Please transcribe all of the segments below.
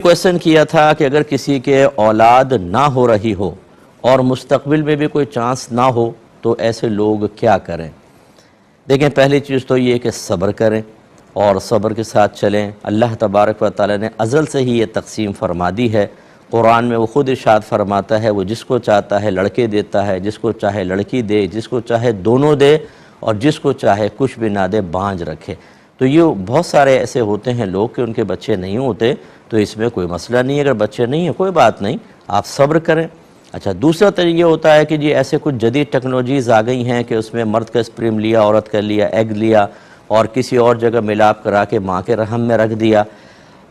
Question किया था कि अगर किसी के औलाद ना हो रही हो और मुस्तकबिल में भी कोई चांस ना हो तो ऐसे लोग क्या करें। देखें, पहली चीज़ तो ये कि सब्र करें और सब्र के साथ चलें। अल्लाह तबारक व तआला ने अज़ल से ही ये तक़सीम फरमा दी है। कुरान में वो ख़ुद इरशाद फरमाता है, वो जिसको चाहता है लड़के देता है, जिसको चाहे लड़की दे, जिसको चाहे दोनों दे और जिसको चाहे कुछ भी ना दे, बांझ रखे। तो ये बहुत सारे ऐसे होते हैं लोग कि उनके बच्चे नहीं होते, तो इसमें कोई मसला नहीं है। अगर बच्चे नहीं है कोई बात नहीं, आप सब्र करें। अच्छा, दूसरा तरीका ये होता है कि जी ऐसे कुछ जदीद टेक्नोलॉजीज़ आ गई हैं कि उसमें मर्द का स्पर्म लिया, औरत का लिया, एग लिया और किसी और जगह मिलाप करा के माँ के रहम में रख दिया।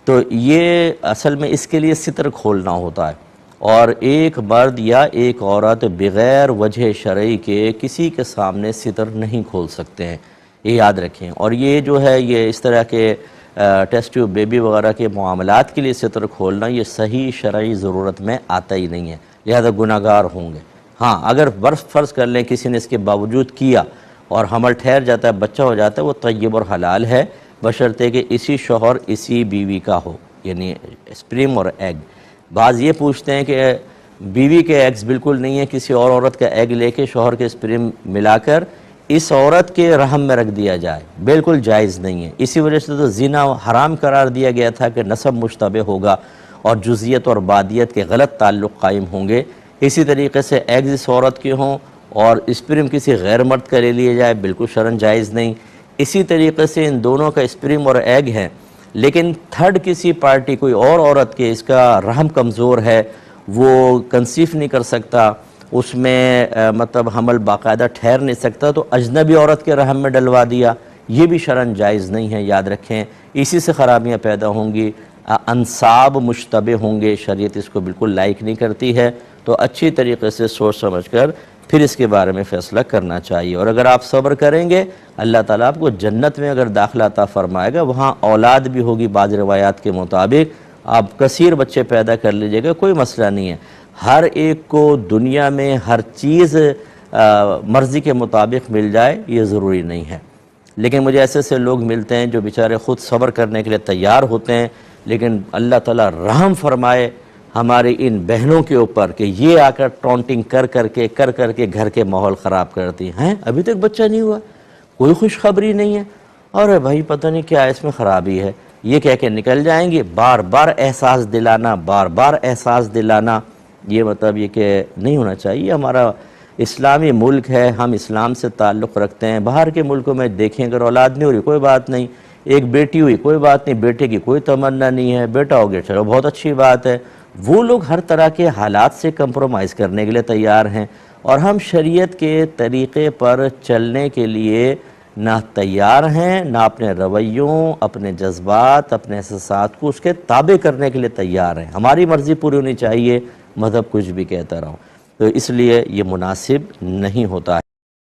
तो ये असल में इसके लिए सितर खोलना होता है और एक मर्द या एक औरत बग़ैर वजह शरई के किसी के सामने सितर नहीं खोल सकते हैं, ये याद रखें। और ये जो है ये इस तरह के टेस्ट ट्यूब बेबी वगैरह के मामलात के लिए सितर खोलना ये सही शरई ज़रूरत में आता ही नहीं है, लिहाजा गुनाहगार होंगे। हाँ, अगर फ़र्ज़ कर लें किसी ने इसके बावजूद किया और हमल ठहर जाता है, बच्चा हो जाता है, वो तय्यब और हलाल है, बशर्ते कि इसी शौहर इसी बीवी का हो, यानी स्पर्म और एग। बाज़ ये पूछते हैं कि बीवी के एग्स बिल्कुल नहीं है, किसी और औरत का एग लेके शौहर के स्पर्म मिलाकर इस औरत के रहम में रख दिया जाए, बिल्कुल जायज़ नहीं है। इसी वजह से तो ज़िना हराम करार दिया गया था कि नसब मुश्तबे होगा और जुज़ियत और बादियत के गलत ताल्लुक़ कायम होंगे। इसी तरीके से एग्स इस औरत के हों और स्पर्म किसी गैर मर्द का ले लिया जाए, बिल्कुल शरन जायज़ नहीं। इसी तरीके से इन दोनों का स्पर्म और एग है, लेकिन थर्ड किसी पार्टी कोई और औरत के इसका रहम कमज़ोर है, वो कंसीव नहीं कर सकता, उसमें मतलब हमल बाकायदा ठहर नहीं सकता, तो अजनबी औरत के रहम में डलवा दिया, ये भी शरन जायज़ नहीं है, याद रखें। इसी से ख़राबियाँ पैदा होंगी, अंसाब मुश्तबे होंगे, शरीयत इसको बिल्कुल लाइक नहीं करती है। तो अच्छी तरीके से सोच समझ कर फिर इसके बारे में फ़ैसला करना चाहिए। और अगर आप सब्र करेंगे, अल्लाह ताला आपको जन्नत में अगर दाखिला अता फ़रमाएगा, वहाँ औलाद भी होगी। बाज़ रिवायात के मुताबिक आप कसीर बच्चे पैदा कर लीजिएगा, कोई मसला नहीं है। हर एक को दुनिया में हर चीज़ मर्ज़ी के मुताबिक मिल जाए ये ज़रूरी नहीं है, लेकिन मुझे ऐसे ऐसे लोग मिलते हैं जो बेचारे ख़ुद सब्र करने के लिए तैयार होते हैं, लेकिन अल्लाह ताला रहम फरमाए हमारी इन बहनों के ऊपर कि ये आकर टॉन्टिंग कर करके घर के माहौल ख़राब करती हैं। अभी तक बच्चा नहीं हुआ, कोई खुशखबरी नहीं है, और भाई पता नहीं क्या इसमें ख़राबी है, ये कह के निकल जाएंगे। बार बार एहसास दिलाना, ये मतलब ये कि नहीं होना चाहिए। हमारा इस्लामी मुल्क है, हम इस्लाम से ताल्लुक़ रखते हैं। बाहर के मुल्कों में देखें, अगर औलाद नहीं हो रही कोई बात नहीं, एक बेटी हुई कोई बात नहीं, बेटे की कोई तमन्ना नहीं है, बेटा हो गया चलो बहुत अच्छी बात है। वो लोग हर तरह के हालात से कंप्रोमाइज़ करने के लिए तैयार हैं, और हम शरीयत के तरीक़े पर चलने के लिए ना तैयार हैं, ना अपने रवैयों, अपने जज्बात, अपने एहसासात को उसके ताबे करने के लिए तैयार हैं। हमारी मर्ज़ी पूरी होनी चाहिए, मज़हब कुछ भी कहता रहो, तो इसलिए ये मुनासिब नहीं होता है।